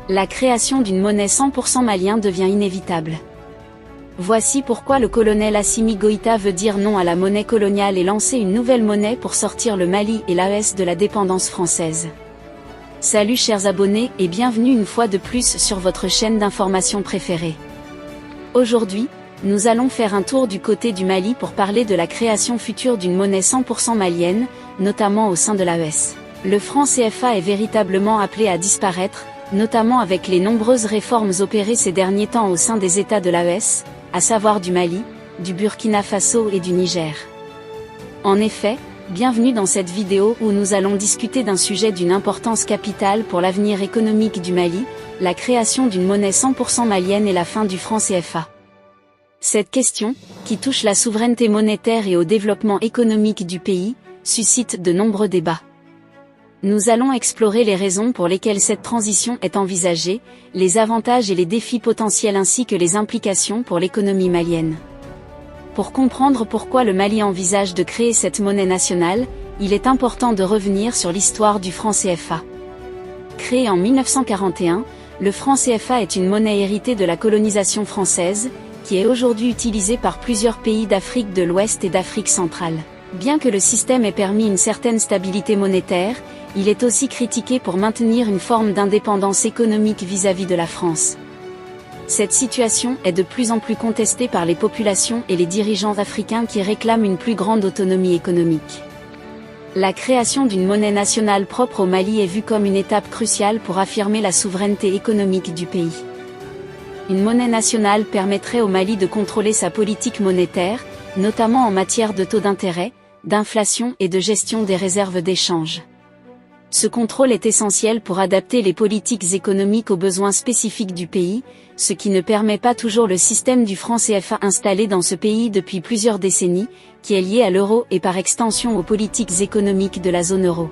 La création d'une monnaie 100% malien devient inévitable. Voici pourquoi le colonel Assimi Goïta veut dire non à la monnaie coloniale et lancer une nouvelle monnaie pour sortir le Mali et l'AES de la dépendance française. Salut chers abonnés et bienvenue une fois de plus sur votre chaîne d'information préférée. Aujourd'hui, nous allons faire un tour du côté du Mali pour parler de la création future d'une monnaie 100% malienne, notamment au sein de l'AES. Le franc CFA est véritablement appelé à disparaître, notamment avec les nombreuses réformes opérées ces derniers temps au sein des États de l'AES, à savoir du Mali, du Burkina Faso et du Niger. En effet, bienvenue dans cette vidéo où nous allons discuter d'un sujet d'une importance capitale pour l'avenir économique du Mali, la création d'une monnaie 100% malienne et la fin du franc CFA. Cette question, qui touche la souveraineté monétaire et au développement économique du pays, suscite de nombreux débats. Nous allons explorer les raisons pour lesquelles cette transition est envisagée, les avantages et les défis potentiels ainsi que les implications pour l'économie malienne. Pour comprendre pourquoi le Mali envisage de créer cette monnaie nationale, il est important de revenir sur l'histoire du franc CFA. Créé en 1941, le franc CFA est une monnaie héritée de la colonisation française, qui est aujourd'hui utilisée par plusieurs pays d'Afrique de l'Ouest et d'Afrique centrale. Bien que le système ait permis une certaine stabilité monétaire, il est aussi critiqué pour maintenir une forme d'indépendance économique vis-à-vis de la France. Cette situation est de plus en plus contestée par les populations et les dirigeants africains qui réclament une plus grande autonomie économique. La création d'une monnaie nationale propre au Mali est vue comme une étape cruciale pour affirmer la souveraineté économique du pays. Une monnaie nationale permettrait au Mali de contrôler sa politique monétaire, notamment en matière de taux d'intérêt, d'inflation et de gestion des réserves d'échange. Ce contrôle est essentiel pour adapter les politiques économiques aux besoins spécifiques du pays, ce qui ne permet pas toujours le système du franc CFA installé dans ce pays depuis plusieurs décennies, qui est lié à l'euro et par extension aux politiques économiques de la zone euro.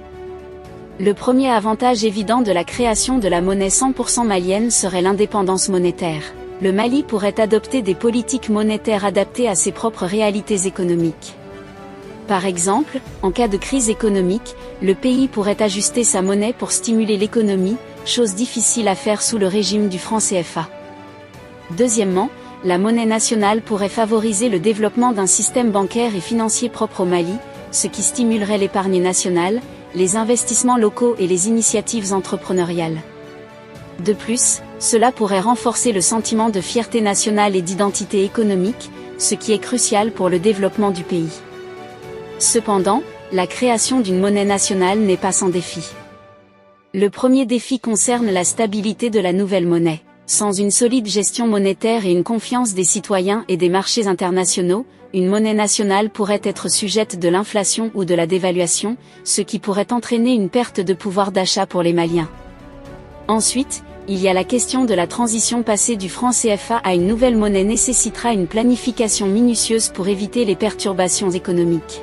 Le premier avantage évident de la création de la monnaie 100% malienne serait l'indépendance monétaire. Le Mali pourrait adopter des politiques monétaires adaptées à ses propres réalités économiques. Par exemple, en cas de crise économique, le pays pourrait ajuster sa monnaie pour stimuler l'économie, chose difficile à faire sous le régime du franc CFA. Deuxièmement, la monnaie nationale pourrait favoriser le développement d'un système bancaire et financier propre au Mali, ce qui stimulerait l'épargne nationale, les investissements locaux et les initiatives entrepreneuriales. De plus, cela pourrait renforcer le sentiment de fierté nationale et d'identité économique, ce qui est crucial pour le développement du pays. Cependant, la création d'une monnaie nationale n'est pas sans défi. Le premier défi concerne la stabilité de la nouvelle monnaie. Sans une solide gestion monétaire et une confiance des citoyens et des marchés internationaux, une monnaie nationale pourrait être sujette de l'inflation ou de la dévaluation, ce qui pourrait entraîner une perte de pouvoir d'achat pour les Maliens. Ensuite, il y a la question de la transition passée du franc CFA à une nouvelle monnaie nécessitera une planification minutieuse pour éviter les perturbations économiques.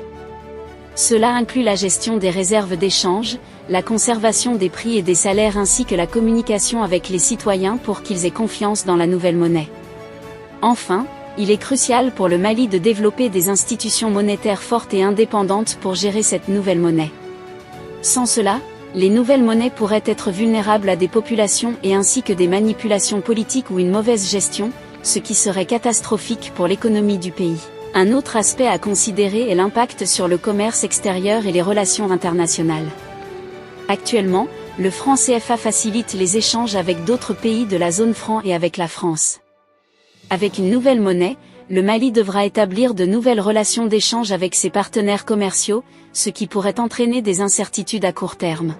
Cela inclut la gestion des réserves d'échange, la conservation des prix et des salaires ainsi que la communication avec les citoyens pour qu'ils aient confiance dans la nouvelle monnaie. Enfin, il est crucial pour le Mali de développer des institutions monétaires fortes et indépendantes pour gérer cette nouvelle monnaie. Sans cela, les nouvelles monnaies pourraient être vulnérables à des populations et ainsi que des manipulations politiques ou une mauvaise gestion, ce qui serait catastrophique pour l'économie du pays. Un autre aspect à considérer est l'impact sur le commerce extérieur et les relations internationales. Actuellement, le franc CFA facilite les échanges avec d'autres pays de la zone franc et avec la France. Avec une nouvelle monnaie, le Mali devra établir de nouvelles relations d'échange avec ses partenaires commerciaux, ce qui pourrait entraîner des incertitudes à court terme.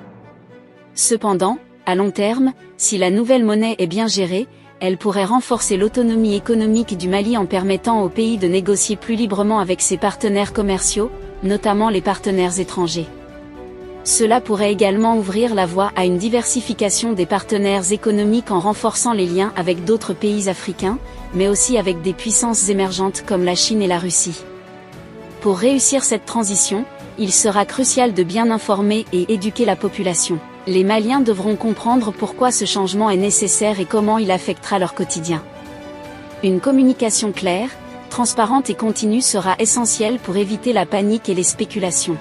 Cependant, à long terme, si la nouvelle monnaie est bien gérée, elle pourrait renforcer l'autonomie économique du Mali en permettant au pays de négocier plus librement avec ses partenaires commerciaux, notamment les partenaires étrangers. Cela pourrait également ouvrir la voie à une diversification des partenaires économiques en renforçant les liens avec d'autres pays africains, mais aussi avec des puissances émergentes comme la Chine et la Russie. Pour réussir cette transition, il sera crucial de bien informer et éduquer la population. Les Maliens devront comprendre pourquoi ce changement est nécessaire et comment il affectera leur quotidien. Une communication claire, transparente et continue sera essentielle pour éviter la panique et les spéculations.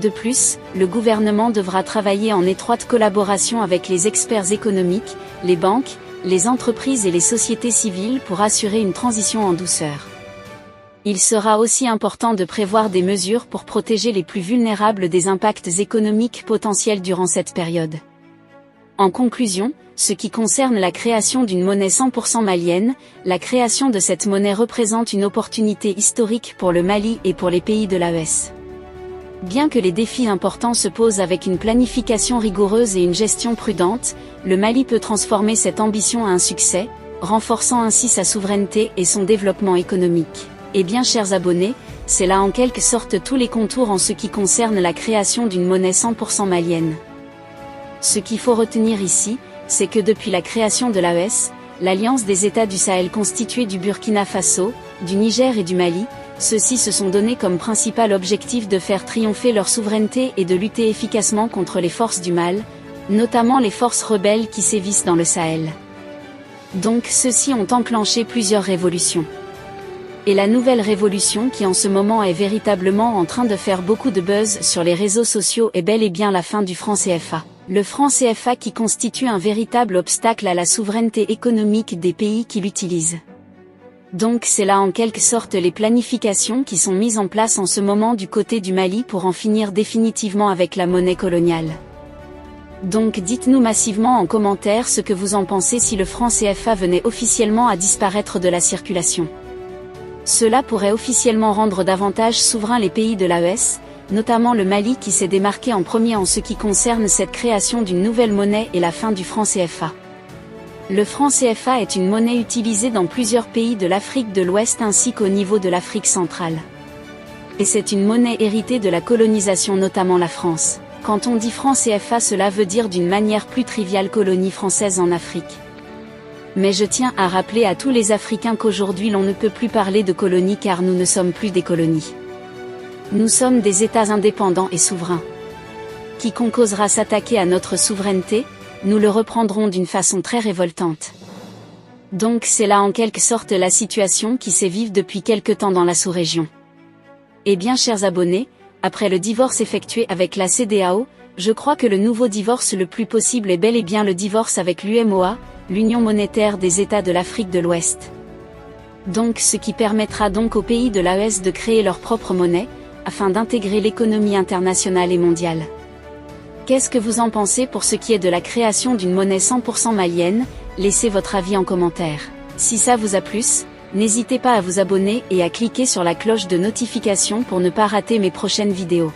De plus, le gouvernement devra travailler en étroite collaboration avec les experts économiques, les banques, les entreprises et les sociétés civiles pour assurer une transition en douceur. Il sera aussi important de prévoir des mesures pour protéger les plus vulnérables des impacts économiques potentiels durant cette période. En conclusion, ce qui concerne la création d'une monnaie 100% malienne, la création de cette monnaie représente une opportunité historique pour le Mali et pour les pays de l'AES. Bien que les défis importants se posent avec une planification rigoureuse et une gestion prudente, le Mali peut transformer cette ambition en un succès, renforçant ainsi sa souveraineté et son développement économique. Et bien chers abonnés, c'est là en quelque sorte tous les contours en ce qui concerne la création d'une monnaie 100% malienne. Ce qu'il faut retenir ici, c'est que depuis la création de l'AES, l'Alliance des États du Sahel constituée du Burkina Faso, du Niger et du Mali, ceux-ci se sont donné comme principal objectif de faire triompher leur souveraineté et de lutter efficacement contre les forces du mal, notamment les forces rebelles qui sévissent dans le Sahel. Donc ceux-ci ont enclenché plusieurs révolutions. Et la nouvelle révolution qui en ce moment est véritablement en train de faire beaucoup de buzz sur les réseaux sociaux est bel et bien la fin du franc CFA. Le franc CFA qui constitue un véritable obstacle à la souveraineté économique des pays qui l'utilisent. Donc c'est là en quelque sorte les planifications qui sont mises en place en ce moment du côté du Mali pour en finir définitivement avec la monnaie coloniale. Donc dites-nous massivement en commentaire ce que vous en pensez si le franc CFA venait officiellement à disparaître de la circulation. Cela pourrait officiellement rendre davantage souverains les pays de l'AES, notamment le Mali qui s'est démarqué en premier en ce qui concerne cette création d'une nouvelle monnaie et la fin du franc CFA. Le franc CFA est une monnaie utilisée dans plusieurs pays de l'Afrique de l'Ouest ainsi qu'au niveau de l'Afrique centrale. Et c'est une monnaie héritée de la colonisation, notamment la France. Quand on dit franc CFA, cela veut dire d'une manière plus triviale colonie française en Afrique. Mais je tiens à rappeler à tous les Africains qu'aujourd'hui l'on ne peut plus parler de colonies car nous ne sommes plus des colonies. Nous sommes des États indépendants et souverains. Quiconque osera s'attaquer à notre souveraineté, nous le reprendrons d'une façon très révoltante. Donc c'est là en quelque sorte la situation qui s'est vive depuis quelque temps dans la sous-région. Et bien chers abonnés, après le divorce effectué avec la CEDEAO, je crois que le nouveau divorce le plus possible est bel et bien le divorce avec l'UMOA, l'Union monétaire des États de l'Afrique de l'Ouest. Donc ce qui permettra donc aux pays de l'AES de créer leur propre monnaie, afin d'intégrer l'économie internationale et mondiale. Qu'est-ce que vous en pensez pour ce qui est de la création d'une monnaie 100% malienne? Laissez votre avis en commentaire. Si ça vous a plu, n'hésitez pas à vous abonner et à cliquer sur la cloche de notification pour ne pas rater mes prochaines vidéos.